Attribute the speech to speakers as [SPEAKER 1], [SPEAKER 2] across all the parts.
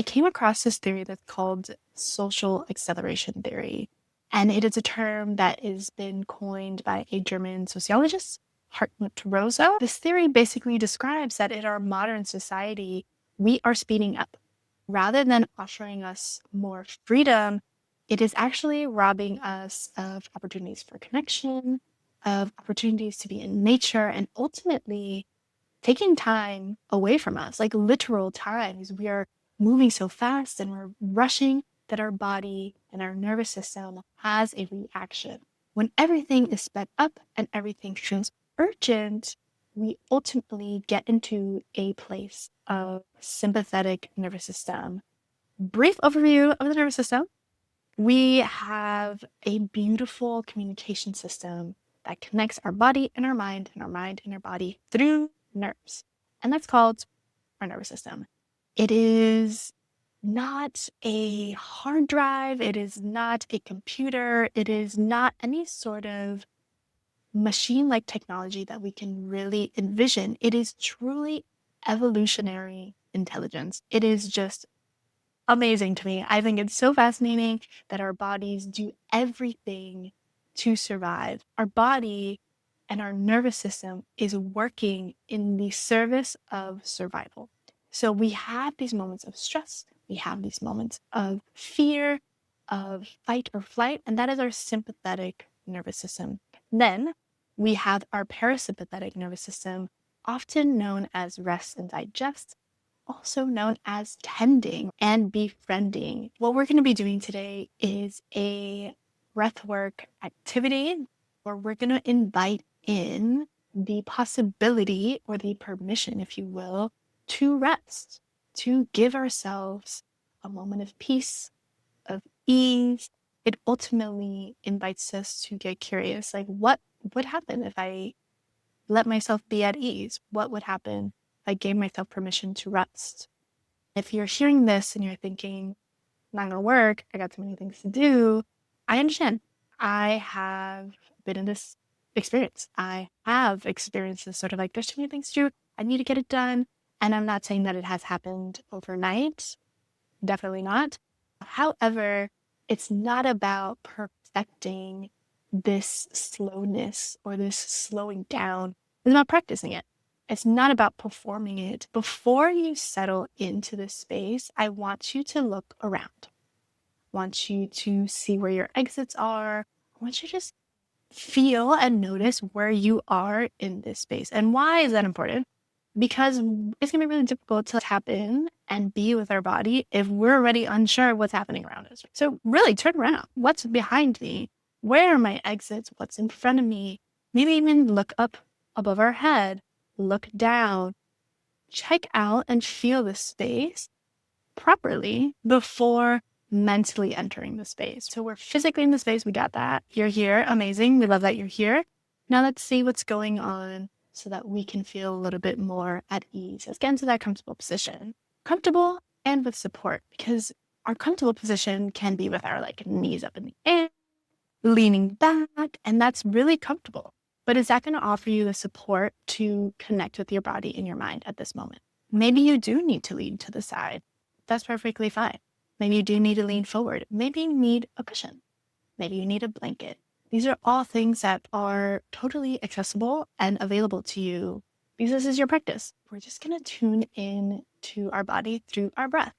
[SPEAKER 1] I came across this theory that's called social acceleration theory. And it is a term that has been coined by a German sociologist, Hartmut Rosa. This theory basically describes that in our modern society, we are speeding up. Rather than offering us more freedom, it is actually robbing us of opportunities for connection, of opportunities to be in nature, and ultimately taking time away from us, like literal time, because we are moving so fast and we're rushing that our body and our nervous system has a reaction. When everything is sped up and everything feels urgent, we ultimately get into a place of sympathetic nervous system. Brief overview of the nervous system. We have a beautiful communication system that connects our body and our mind and our body through nerves. And that's called our nervous system. It is not a hard drive. It is not a computer. It is not any sort of machine-like technology that we can really envision. It is truly evolutionary intelligence. It is just amazing to me. I think it's so fascinating that our bodies do everything to survive. Our body and our nervous system is working in the service of survival. So we have these moments of stress, we have these moments of fear, of fight or flight, and that is our sympathetic nervous system. Then we have our parasympathetic nervous system, often known as rest and digest, also known as tending and befriending. What we're going to be doing today is a breathwork activity where we're going to invite in the possibility or the permission, if you will, to rest, to give ourselves a moment of peace, of ease. It ultimately invites us to get curious, like what would happen if I let myself be at ease? What would happen if I gave myself permission to rest? If you're hearing this and you're thinking, not gonna work, I got too many things to do, I understand. I have been in this experience. I have experienced this sort of like, there's too many things to do. I need to get it done. And I'm not saying that it has happened overnight. Definitely not. However, it's not about perfecting this slowness or this slowing down. It's about practicing it. It's not about performing it. Before you settle into this space, I want you to look around. I want you to see where your exits are. I want you to just feel and notice where you are in this space. And why is that important? Because it's going to be really difficult to tap in and be with our body if we're already unsure of what's happening around us. So really turn around. What's behind me? Where are my exits? What's in front of me? Maybe even look up above our head, look down, check out and feel the space properly before mentally entering the space. So we're physically in the space. We got that. You're here. Amazing. We love that you're here. Now let's see what's going on so that we can feel a little bit more at ease. Let's get into that comfortable position. Comfortable and with support, because our comfortable position can be with our like knees up in the air, leaning back, and that's really comfortable. But is that going to offer you the support to connect with your body and your mind at this moment? Maybe you do need to lean to the side. That's perfectly fine. Maybe you do need to lean forward. Maybe you need a cushion. Maybe you need a blanket. These are all things that are totally accessible and available to you because this is your practice. We're just going to tune in to our body through our breath.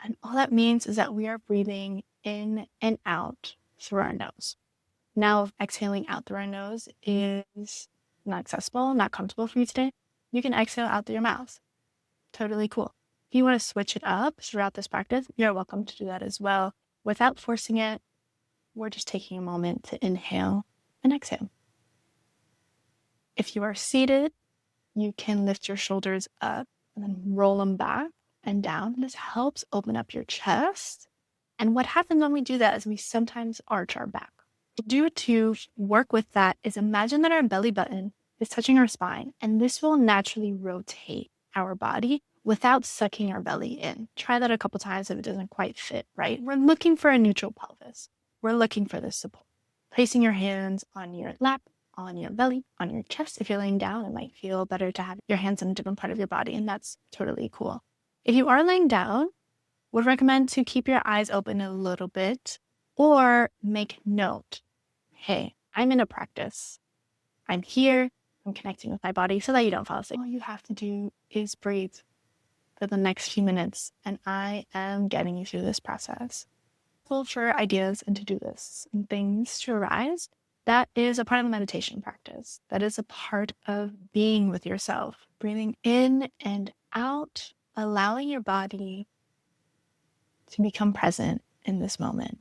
[SPEAKER 1] And all that means is that we are breathing in and out through our nose. Now, if exhaling out through our nose is not accessible, not comfortable for you today, you can exhale out through your mouth. Totally cool. If you want to switch it up throughout this practice, you're welcome to do that as well. Without forcing it, we're just taking a moment to inhale and exhale. If you are seated, you can lift your shoulders up and then roll them back and down. This helps open up your chest. And what happens when we do that is we sometimes arch our back. Do to work with that is imagine that our belly button is touching our spine, and this will naturally rotate our body without sucking our belly in. Try that a couple times if it doesn't quite fit, right? We're looking for a neutral pelvis. We're looking for this support. Placing your hands on your lap, on your belly, on your chest. If you're laying down, it might feel better to have your hands in a different part of your body, and that's totally cool. If you are laying down, Would recommend to keep your eyes open a little bit or make note. Hey, I'm in a practice. I'm here. I'm connecting with my body so that you don't fall asleep. All you have to do is breathe for the next few minutes, and I am getting you through this process. Look for ideas and to-do lists and things to arise. That is a part of the meditation practice. That is a part of being with yourself, breathing in and out, allowing your body to become present in this moment.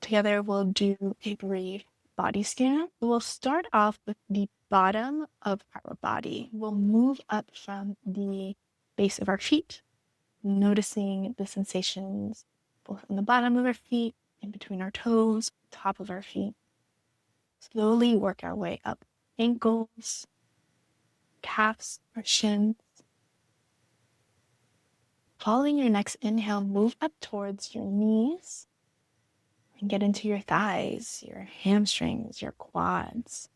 [SPEAKER 1] Together, we'll do a brief body scan. We'll start off with the bottom of our body. We'll move up from the base of our feet, noticing the sensations both on the bottom of our feet, in between our toes, top of our feet. Slowly work our way up ankles, calves, or shins. Following your next inhale, move up towards your knees and get into your thighs, your hamstrings, your quads.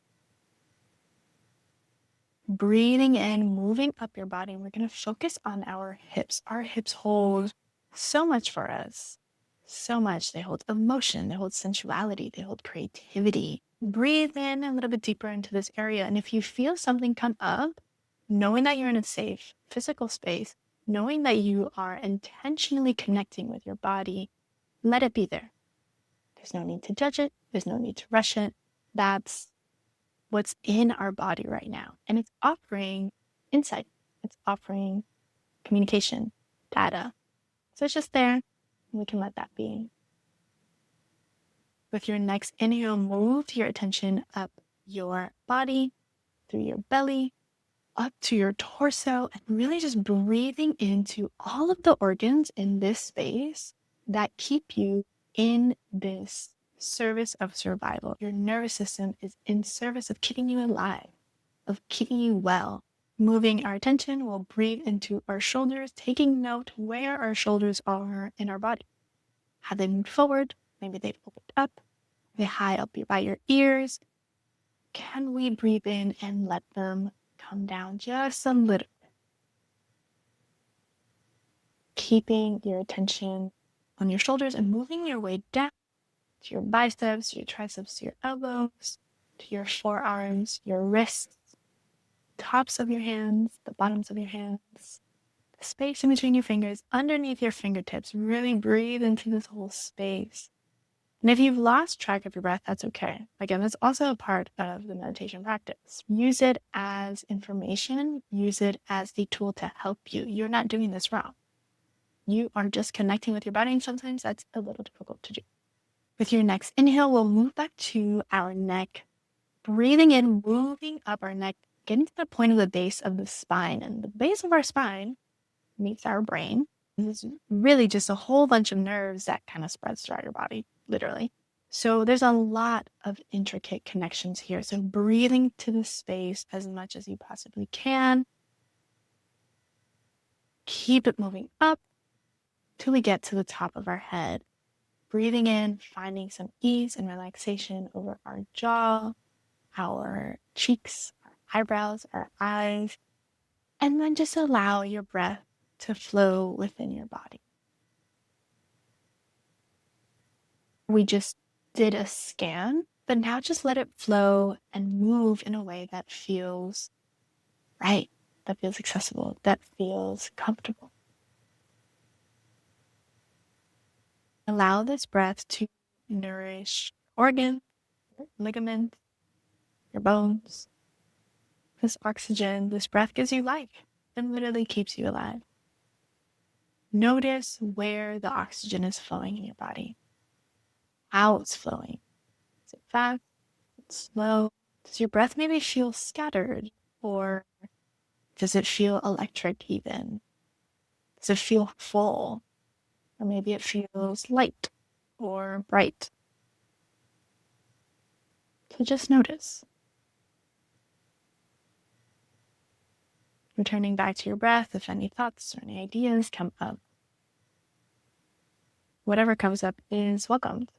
[SPEAKER 1] Breathing in, moving up your body. We're going to focus on our hips. Our hips hold so much for us. So much. They hold emotion, they hold sensuality, they hold creativity. Breathe in a little bit deeper into this area. And if you feel something come up, knowing that you're in a safe physical space, knowing that you are intentionally connecting with your body, let it be there. There's no need to judge it. There's no need to rush it. That's what's in our body right now. And it's offering insight. It's offering communication, data. So it's just there. And we can let that be. With your next inhale, move your attention up your body, through your belly, up to your torso, and really just breathing into all of the organs in this space that keep you in this service of survival. Your nervous system is in service of keeping you alive, of keeping you well. Moving our attention, we'll breathe into our shoulders, taking note where our shoulders are in our body. Have they moved forward? Maybe they've opened up. Are they high up by your ears? Can we breathe in and let them come down just a little bit? Keeping your attention on your shoulders and moving your way down to your biceps, your triceps, your elbows, to your forearms, your wrists, tops of your hands, the bottoms of your hands, the space in between your fingers, underneath your fingertips. Really breathe into this whole space. And if you've lost track of your breath, that's okay. Again, that's also a part of the meditation practice. Use it as information. Use it as the tool to help you. You're not doing this wrong. You are just connecting with your body, and sometimes that's a little difficult to do. With your next inhale, we'll move back to our neck. Breathing in, moving up our neck, getting to the point of the base of the spine. And the base of our spine meets our brain. This is really just a whole bunch of nerves that kind of spreads throughout your body, literally. So there's a lot of intricate connections here. So breathing to the space as much as you possibly can. Keep it moving up till we get to the top of our head. Breathing in, finding some ease and relaxation over our jaw, our cheeks, our eyebrows, our eyes, and then just allow your breath to flow within your body. We just did a scan, but now just let it flow and move in a way that feels right, that feels accessible, that feels comfortable. Allow this breath to nourish organs, ligaments, your bones. This oxygen, this breath gives you life and literally keeps you alive. Notice where the oxygen is flowing in your body, how it's flowing. Is it fast? Is it slow? Does your breath maybe feel scattered? Or does it feel electric even? Does it feel full? Or maybe it feels light or bright. So just notice. Returning back to your breath, if any thoughts or any ideas come up. Whatever comes up is welcomed.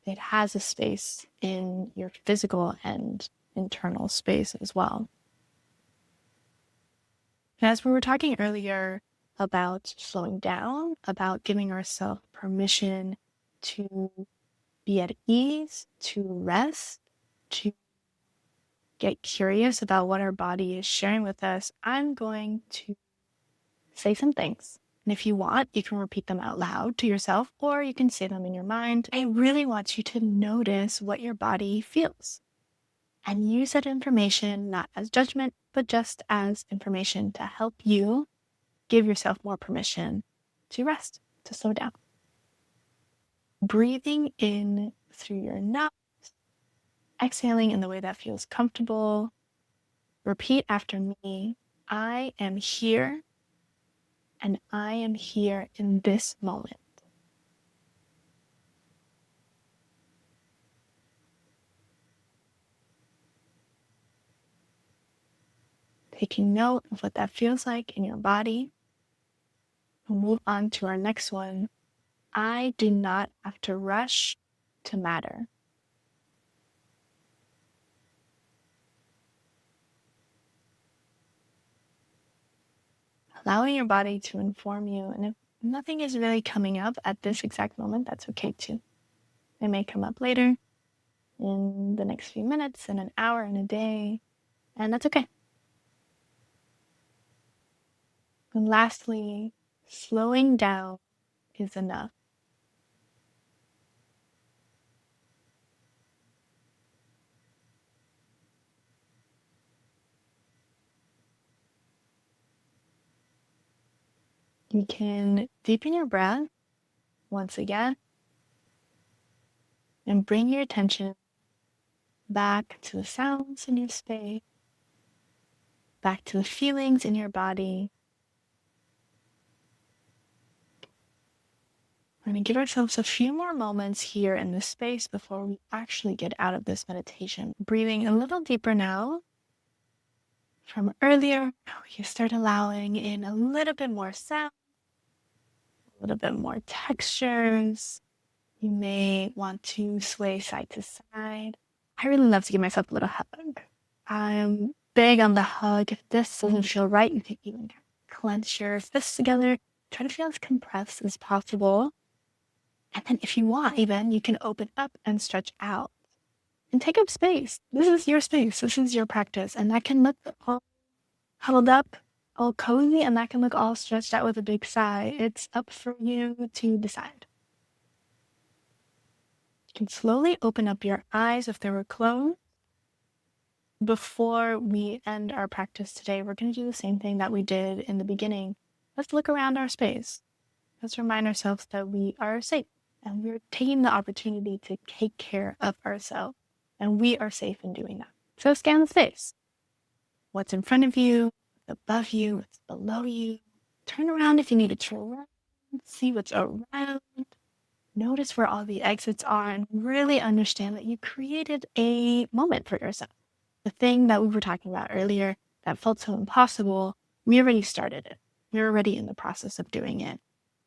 [SPEAKER 1] It has a space in your physical and internal space as well. And as we were talking earlier, about slowing down, about giving ourselves permission to be at ease, to rest, to get curious about what our body is sharing with us, I'm going to say some things. And if you want, you can repeat them out loud to yourself, or you can say them in your mind. I really want you to notice what your body feels and use that information not as judgment, but just as information to help you give yourself more permission to rest, to slow down. Breathing in through your nose, exhaling in the way that feels comfortable. Repeat after me. I am here, and I am here in this moment. Taking note of what that feels like in your body. We'll move on to our next one. I do not have to rush to matter. Allowing your body to inform you. And if nothing is really coming up at this exact moment, that's okay too. It may come up later in the next few minutes, in an hour, in a day, and that's okay. And lastly, slowing down is enough. You can deepen your breath once again and bring your attention back to the sounds in your space, back to the feelings in your body. We're going to give ourselves a few more moments here in this space before we actually get out of this meditation. Breathing a little deeper now from earlier. You start allowing in a little bit more sound, a little bit more textures. You may want to sway side to side. I really love to give myself a little hug. I'm big on the hug. If this doesn't feel right, you can even clench your fists together. Try to feel as compressed as possible. And then if you want, even, you can open up and stretch out and take up space. This is your space. This is your practice. And that can look all huddled up, all cozy, and that can look all stretched out with a big sigh. It's up for you to decide. You can slowly open up your eyes if they were closed. Before we end our practice today, we're going to do the same thing that we did in the beginning. Let's look around our space. Let's remind ourselves that we are safe and we're taking the opportunity to take care of ourselves, and we are safe in doing that. So scan the space. What's in front of you, what's above you, what's below you. Turn around if you need to turn around. See what's around. Notice where all the exits are and really understand that you created a moment for yourself. The thing that we were talking about earlier that felt so impossible, we already started it. We're already in the process of doing it.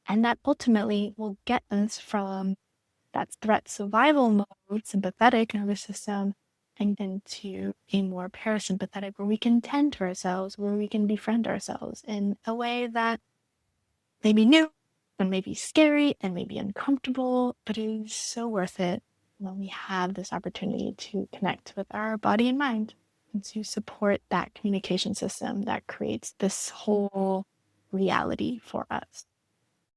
[SPEAKER 1] And that ultimately will get us from that threat survival mode, sympathetic nervous system, and into a more parasympathetic where we can tend to ourselves, where we can befriend ourselves in a way that may be new and maybe scary and maybe uncomfortable, but it is so worth it when we have this opportunity to connect with our body and mind and to support that communication system that creates this whole reality for us.